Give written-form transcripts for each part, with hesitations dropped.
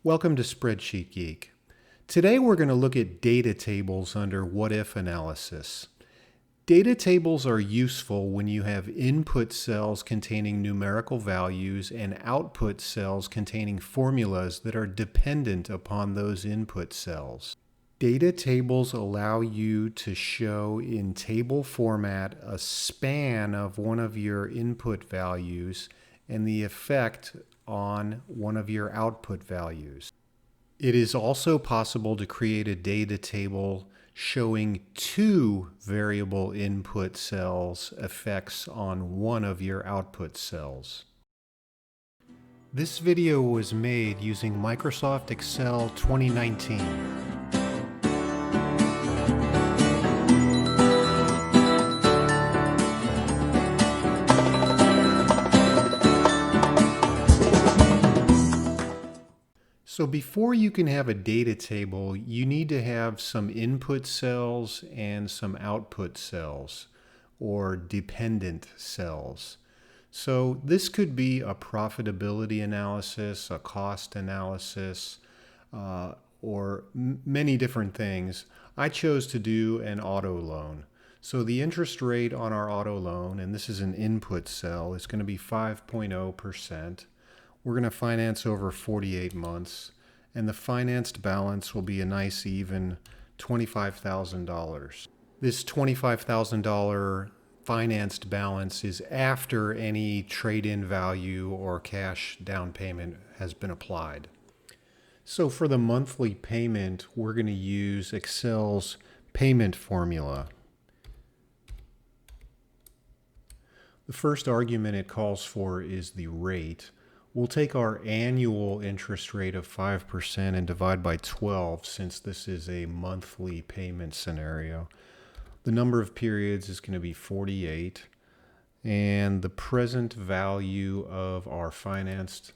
Welcome to Spreadsheet Geek. Today we're going to look at data tables under what-if analysis. Data tables are useful when you have input cells containing numerical values and output cells containing formulas that are dependent upon those input cells. Data tables allow you to show in table format a span of one of your input values and the effect on one of your output values. It is also possible to create a data table showing two variable input cells' effects on one of your output cells. This video was made using Microsoft Excel 2019. So before you can have a data table, you need to have some input cells and some output cells, or dependent cells. So this could be a profitability analysis, a cost analysis, or many different things. I chose to do an auto loan. So the interest rate on our auto loan, and this is an input cell, is going to be 5.0%. We're going to finance over 48 months, and the financed balance will be a nice even $25,000. This $25,000 financed balance is after any trade-in value or cash down payment has been applied. So for the monthly payment, we're going to use Excel's payment formula. The first argument it calls for is the rate. We'll take our annual interest rate of 5% and divide by 12 since this is a monthly payment scenario. The number of periods is going to be 48, and the present value of our financed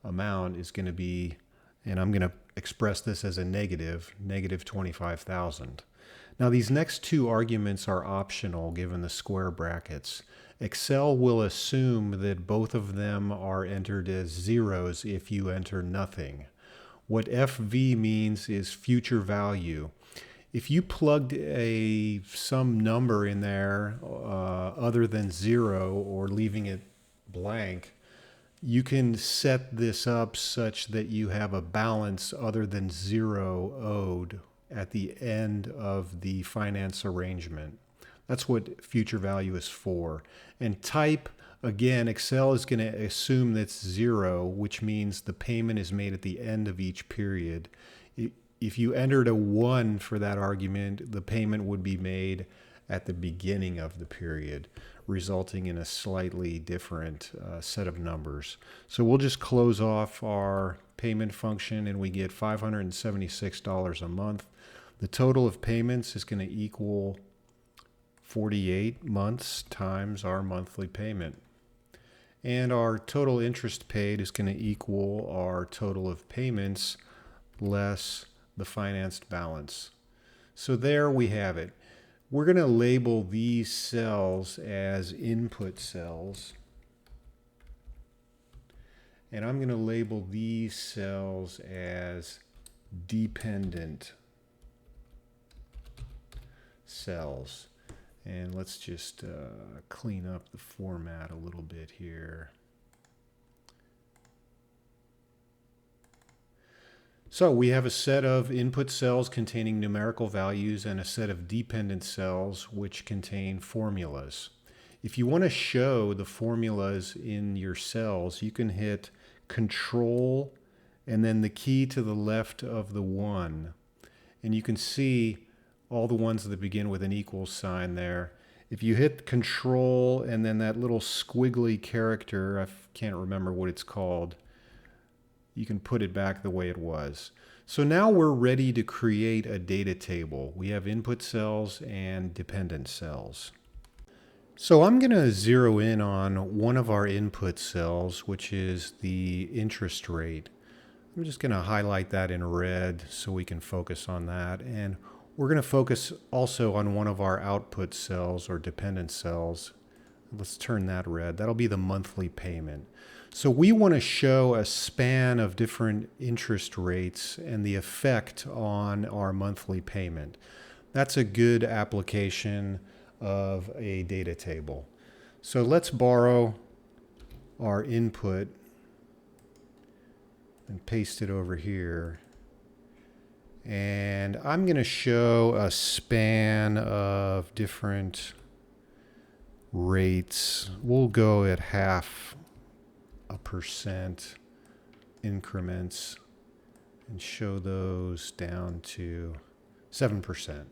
amount is going to be, and I'm going to express this as a negative 25,000. Now these next two arguments are optional given the square brackets. Excel will assume that both of them are entered as zeros if you enter nothing. What FV means is future value. If you plugged some number in there other than 0 or leaving it blank, you can set this up such that you have a balance other than 0 owed at the end of the finance arrangement. That's what future value is for. And type, again, Excel is going to assume that's 0, which means the payment is made at the end of each period. If you entered a 1 for that argument, the payment would be made at the beginning of the period, resulting in a slightly different set of numbers. So we'll just close off our payment function and we get $576 a month. The total of payments is going to equal 48 months times our monthly payment. And our total interest paid is going to equal our total of payments less the financed balance. So there we have it. We're going to label these cells as input cells. And I'm going to label these cells as dependent cells. And let's just clean up the format a little bit here. So we have a set of input cells containing numerical values and a set of dependent cells which contain formulas. If you want to show the formulas in your cells, you can hit Control and then the key to the left of the 1. And you can see all the ones that begin with an equal sign there. If you hit Control and then that little squiggly character, I can't remember what it's called, you can put it back the way it was. So now we're ready to create a data table. We have input cells and dependent cells. So I'm going to zero in on one of our input cells, which is the interest rate. I'm just going to highlight that in red so we can focus on that. And we're going to focus also on one of our output cells or dependent cells. Let's turn that red. That'll be the monthly payment. So we want to show a span of different interest rates and the effect on our monthly payment. That's a good application of a data table. So let's borrow our input and paste it over here. And I'm going to show a span of different rates. We'll go at 0.5% increments and show those down to 7%.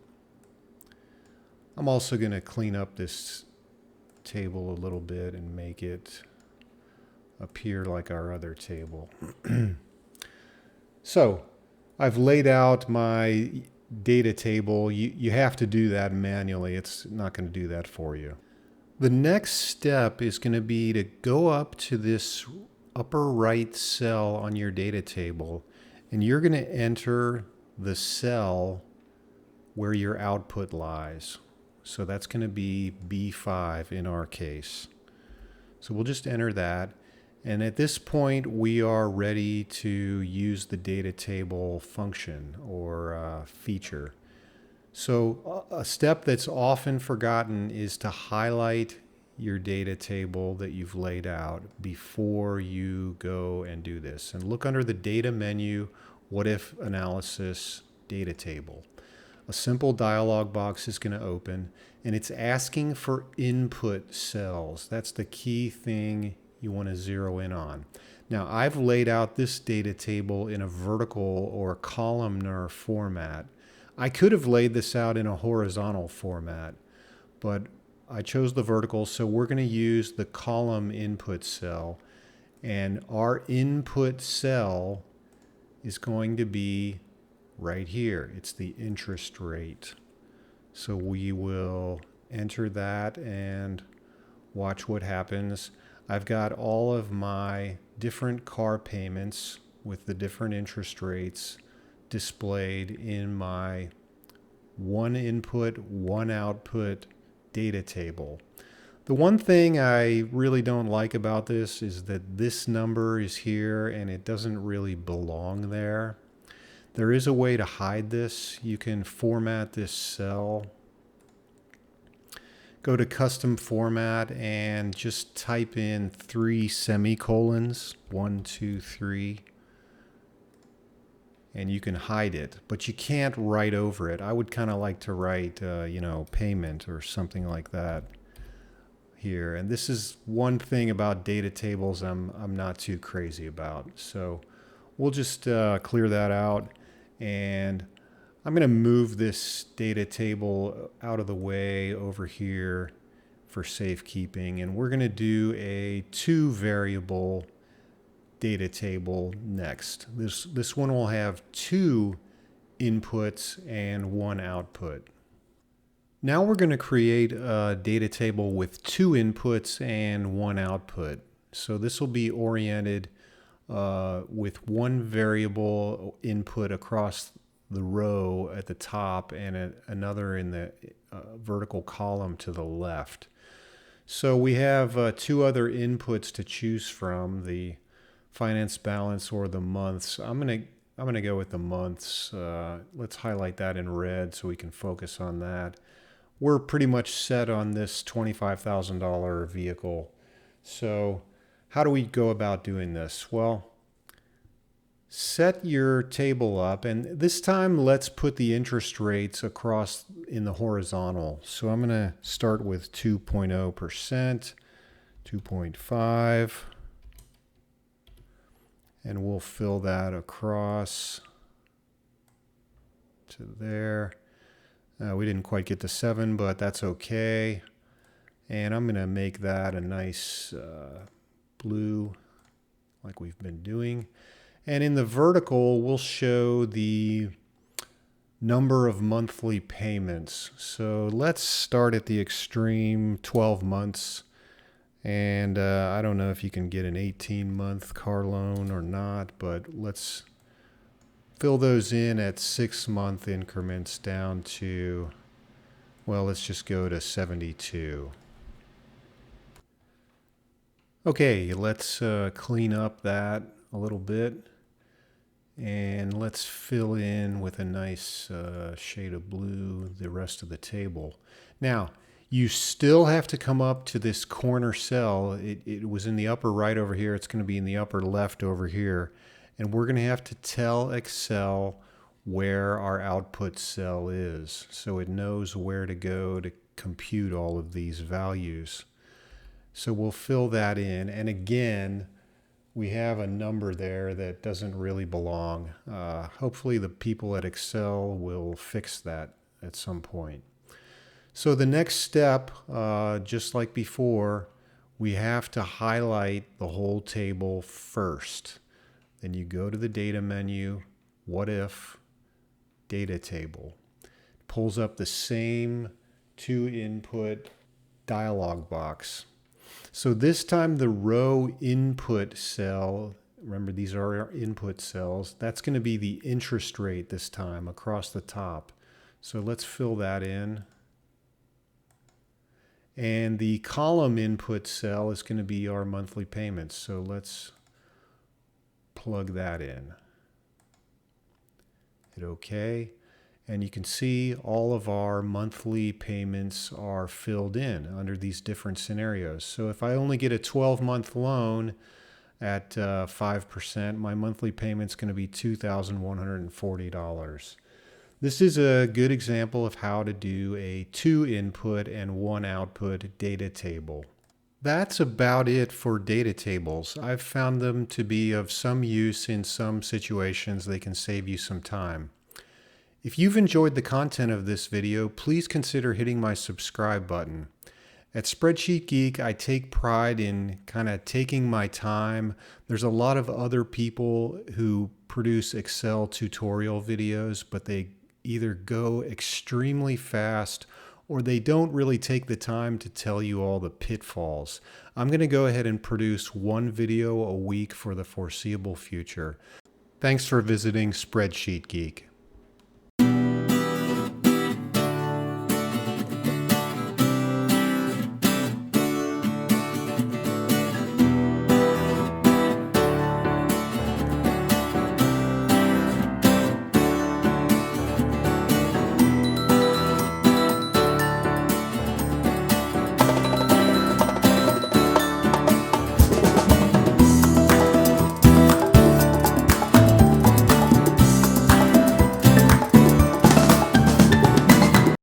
I'm also going to clean up this table a little bit and make it appear like our other table. So I've laid out my data table. You have to do that manually. It's not going to do that for you. The next step is going to be to go up to this upper right cell on your data table, and you're going to enter the cell where your output lies. So that's going to be B5 in our case. So we'll just enter that. And at this point, we are ready to use the data table function or feature. So a step that's often forgotten is to highlight your data table that you've laid out before you go and do this. And look under the data menu, what if analysis data table. A simple dialog box is going to open, and it's asking for input cells. That's the key thing you want to zero in on. Now, I've laid out this data table in a vertical or columnar format. I could have laid this out in a horizontal format, but I chose the vertical, so we're going to use the column input cell. And our input cell is going to be right here. It's the interest rate. So we will enter that and watch what happens. I've got all of my different car payments with the different interest rates displayed in my one input, one output data table. The one thing I really don't like about this is that this number is here and it doesn't really belong there. There is a way to hide this. You can format this cell. Go to custom format and just type in 3 semicolons, 1, 2, 3, and you can hide it, but you can't write over it. I would kind of like to write, payment or something like that here. And this is one thing about data tables I'm not too crazy about. So we'll just clear that out, and I'm going to move this data table out of the way over here for safekeeping, and we're going to do a 2 variable data table next. This one will have 2 inputs and 1 output. Now we're going to create a data table with 2 inputs and 1 output. So this will be oriented with 1 variable input across the row at the top and another in the vertical column to the left. So we have 2 other inputs to choose from, the finance balance or the months. I'm gonna go with the months. Let's highlight that in red so we can focus on that. We're pretty much set on this $25,000 vehicle. So how do we go about doing this? Well, set your table up, and this time let's put the interest rates across in the horizontal. So I'm going to start with 2.0%, 2.5, and we'll fill that across to there. We didn't quite get to 7, but that's okay. And I'm going to make that a nice blue like we've been doing. And in the vertical, we'll show the number of monthly payments. So let's start at the extreme, 12 months. And I don't know if you can get an 18-month car loan or not, but let's fill those in at 6-month increments down to, well, let's just go to 72. Okay, let's clean up that a little bit. And let's fill in with a nice shade of blue the rest of the table. Now, you still have to come up to this corner cell. It was in the upper right over here. It's going to be in the upper left over here. And we're going to have to tell Excel where our output cell is, so it knows where to go to compute all of these values. So we'll fill that in. And again, we have a number there that doesn't really belong. Hopefully the people at Excel will fix that at some point. So the next step, just like before, we have to highlight the whole table first. Then you go to the data menu, what if, data table. It pulls up the same two input dialog box. So this time the row input cell, remember these are our input cells, that's going to be the interest rate this time across the top. So let's fill that in. And the column input cell is going to be our monthly payments. So let's plug that in. Hit OK. And you can see all of our monthly payments are filled in under these different scenarios. So if I only get a 12-month loan at 5%, my monthly payment's going to be $2,140. This is a good example of how to do a 2-input and 1-output data table. That's about it for data tables. I've found them to be of some use in some situations. They can save you some time. If you've enjoyed the content of this video, please consider hitting my subscribe button. At Spreadsheet Geek, I take pride in kind of taking my time. There's a lot of other people who produce Excel tutorial videos, but they either go extremely fast or they don't really take the time to tell you all the pitfalls. I'm going to go ahead and produce one video a week for the foreseeable future. Thanks for visiting Spreadsheet Geek.